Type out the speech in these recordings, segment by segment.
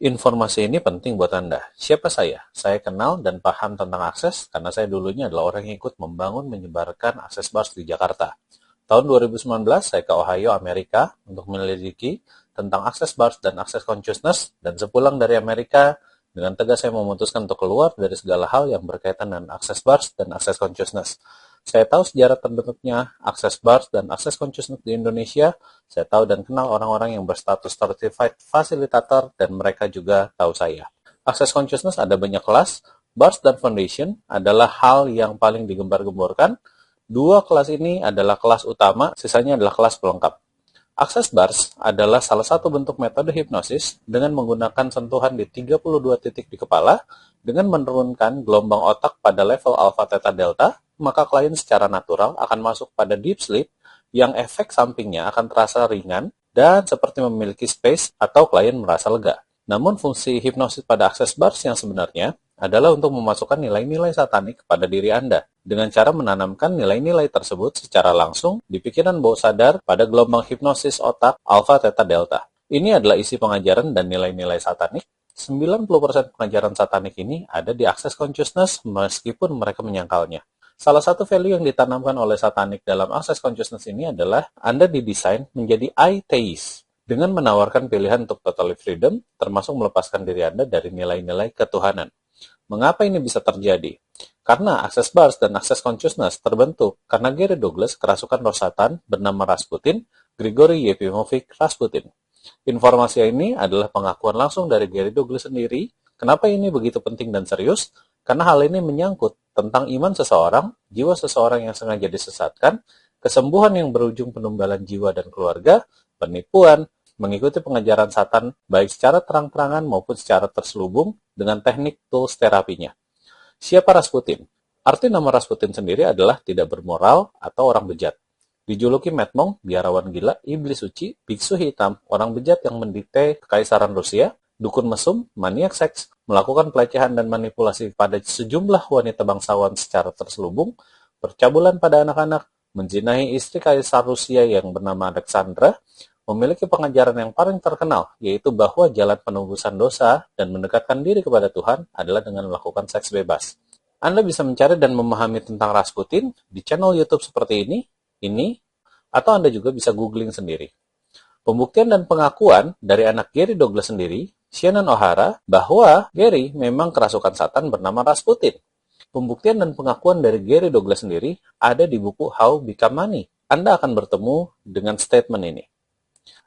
Informasi ini penting buat Anda. Siapa saya? Saya kenal dan paham tentang akses karena saya dulunya adalah orang yang ikut membangun menyebarkan akses bars di Jakarta. Tahun 2019, saya ke Ohio, Amerika untuk menyelidiki tentang akses bars dan akses consciousness, dan sepulang dari Amerika, dengan tegas saya memutuskan untuk keluar dari segala hal yang berkaitan dengan akses bars dan akses consciousness. Saya tahu sejarah terbentuknya akses bars dan akses consciousness di Indonesia. Saya tahu dan kenal orang-orang yang berstatus certified facilitator dan mereka juga tahu saya. Akses consciousness ada banyak kelas. Bars dan foundation adalah hal yang paling digembar-gemborkan. Dua kelas ini adalah kelas utama, sisanya adalah kelas pelengkap. Akses bars adalah salah satu bentuk metode hipnosis dengan menggunakan sentuhan di 32 titik di kepala dengan menurunkan gelombang otak pada level alpha, theta, delta, maka klien secara natural akan masuk pada deep sleep yang efek sampingnya akan terasa ringan dan seperti memiliki space atau klien merasa lega. Namun fungsi hipnosis pada akses bars yang sebenarnya adalah untuk memasukkan nilai-nilai satanik pada diri Anda dengan cara menanamkan nilai-nilai tersebut secara langsung di pikiran bawah sadar pada gelombang hipnosis otak alpha, theta, delta. Ini adalah isi pengajaran dan nilai-nilai satanik. 90% pengajaran satanik ini ada di akses consciousness meskipun mereka menyangkalnya. Salah satu value yang ditanamkan oleh satanik dalam akses consciousness ini adalah Anda didesain menjadi atheist dengan menawarkan pilihan untuk total freedom, termasuk melepaskan diri Anda dari nilai-nilai ketuhanan. Mengapa ini bisa terjadi? Karena akses bars dan akses consciousness terbentuk karena Gary Douglas kerasukan roh satan bernama Rasputin, Grigory Yefimovich Rasputin. Informasi ini adalah pengakuan langsung dari Gary Douglas sendiri. Kenapa ini begitu penting dan serius? Karena hal ini menyangkut tentang iman seseorang, jiwa seseorang yang sengaja disesatkan, kesembuhan yang berujung penumbalan jiwa dan keluarga, penipuan, mengikuti pengajaran satan baik secara terang-terangan maupun secara terselubung dengan teknik tools terapinya. Siapa Rasputin? Arti nama Rasputin sendiri adalah tidak bermoral atau orang bejat. Dijuluki Mad Monk, biarawan gila, iblis suci, biksu hitam, orang bejat yang mendikte kekaisaran Rusia, dukun mesum, maniak seks, melakukan pelecehan dan manipulasi pada sejumlah wanita bangsawan secara terselubung, percabulan pada anak-anak, menjinahi istri kaisar Rusia yang bernama Alexandra, memiliki pengajaran yang paling terkenal, yaitu bahwa jalan penebusan dosa dan mendekatkan diri kepada Tuhan adalah dengan melakukan seks bebas. Anda bisa mencari dan memahami tentang Rasputin di channel YouTube seperti ini, atau Anda juga bisa googling sendiri. Pembuktian dan pengakuan dari anak Gary Douglas sendiri, Shannon O'Hara, bahwa Gary memang kerasukan satan bernama Rasputin. Pembuktian dan pengakuan dari Gary Douglas sendiri ada di buku How Become Money. Anda akan bertemu dengan statement ini.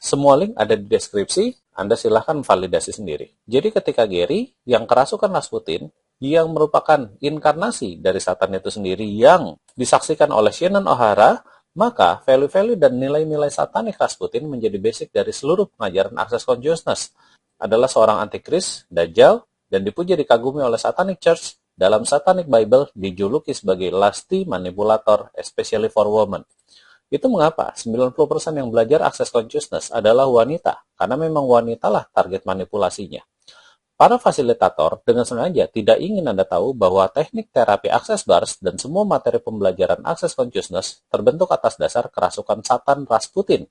Semua link ada di deskripsi, Anda silahkan validasi sendiri. Jadi ketika Gary yang kerasukan Rasputin, yang merupakan inkarnasi dari satan itu sendiri yang disaksikan oleh Shannon O'Hara, maka value-value dan nilai-nilai satanik Rasputin menjadi basic dari seluruh pengajaran akses consciousness. Adalah seorang antikris, dajjal, dan dipuja dikagumi oleh Satanic Church. Dalam Satanic Bible dijuluki sebagai lusty manipulator, especially for women. Itu mengapa 90% yang belajar akses consciousness adalah wanita, karena memang wanitalah target manipulasinya. Para fasilitator dengan sengaja tidak ingin Anda tahu bahwa teknik terapi akses bars dan semua materi pembelajaran akses consciousness terbentuk atas dasar kerasukan satan Rasputin.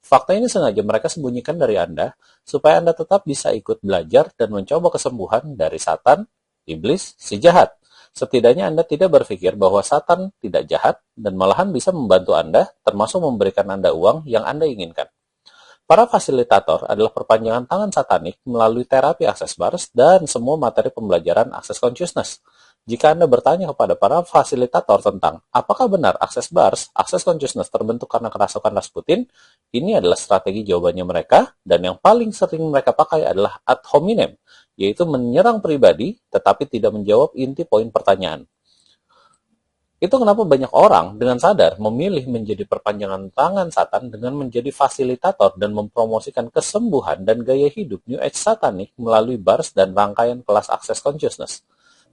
Fakta ini sengaja mereka sembunyikan dari Anda, supaya Anda tetap bisa ikut belajar dan mencoba kesembuhan dari satan, iblis, si jahat. Setidaknya Anda tidak berpikir bahwa satan tidak jahat dan malahan bisa membantu Anda, termasuk memberikan Anda uang yang Anda inginkan. Para fasilitator adalah perpanjangan tangan satanik melalui terapi akses bars dan semua materi pembelajaran akses consciousness. Jika Anda bertanya kepada para fasilitator tentang apakah benar akses bars, akses consciousness terbentuk karena kerasukan Rasputin, ini adalah strategi jawabannya mereka, dan yang paling sering mereka pakai adalah ad hominem, yaitu menyerang pribadi tetapi tidak menjawab inti poin pertanyaan. Itu kenapa banyak orang dengan sadar memilih menjadi perpanjangan tangan satan dengan menjadi fasilitator dan mempromosikan kesembuhan dan gaya hidup New Age satanik melalui bars dan rangkaian kelas akses consciousness.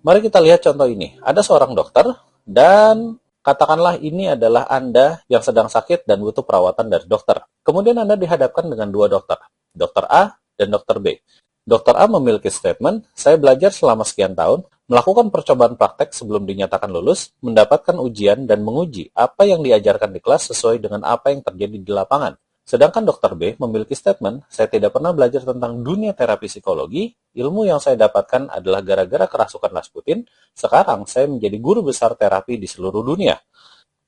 Mari kita lihat contoh ini. Ada seorang dokter dan katakanlah ini adalah Anda yang sedang sakit dan butuh perawatan dari dokter. Kemudian Anda dihadapkan dengan dua dokter, dokter A dan dokter B. Dokter A memiliki statement, saya belajar selama sekian tahun, melakukan percobaan praktek sebelum dinyatakan lulus, mendapatkan ujian dan menguji apa yang diajarkan di kelas sesuai dengan apa yang terjadi di lapangan. Sedangkan Dr. B memiliki statement, saya tidak pernah belajar tentang dunia terapi psikologi, ilmu yang saya dapatkan adalah gara-gara kerasukan Rasputin, sekarang saya menjadi guru besar terapi di seluruh dunia.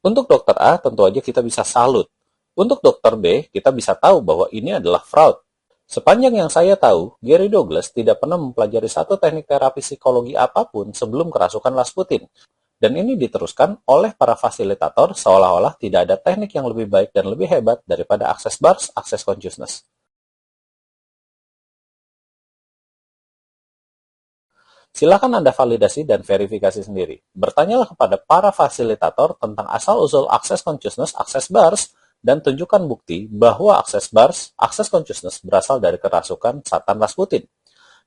Untuk Dr. A, tentu aja kita bisa salut. Untuk Dr. B, kita bisa tahu bahwa ini adalah fraud. Sepanjang yang saya tahu, Gary Douglas tidak pernah mempelajari satu teknik terapi psikologi apapun sebelum kerasukan Rasputin. Dan ini diteruskan oleh para fasilitator seolah-olah tidak ada teknik yang lebih baik dan lebih hebat daripada Access Bars, Access Consciousness. Silakan Anda validasi dan verifikasi sendiri. Bertanyalah kepada para fasilitator tentang asal-usul Access Consciousness, Access Bars, dan tunjukkan bukti bahwa Access Bars, Access Consciousness berasal dari kerasukan Satan Rasputin.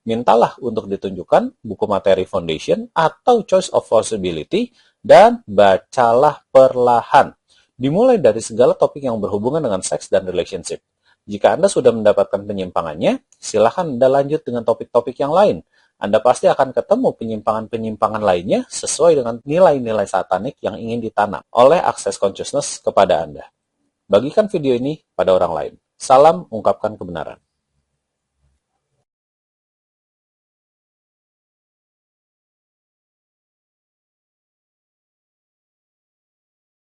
Mintalah untuk ditunjukkan buku materi Foundation atau Choice of Possibility dan bacalah perlahan. Dimulai dari segala topik yang berhubungan dengan seks dan relationship. Jika Anda sudah mendapatkan penyimpangannya, silakan Anda lanjut dengan topik-topik yang lain. Anda pasti akan ketemu penyimpangan-penyimpangan lainnya sesuai dengan nilai-nilai satanik yang ingin ditanam oleh Access Consciousness kepada Anda. Bagikan video ini pada orang lain. Salam ungkapkan kebenaran.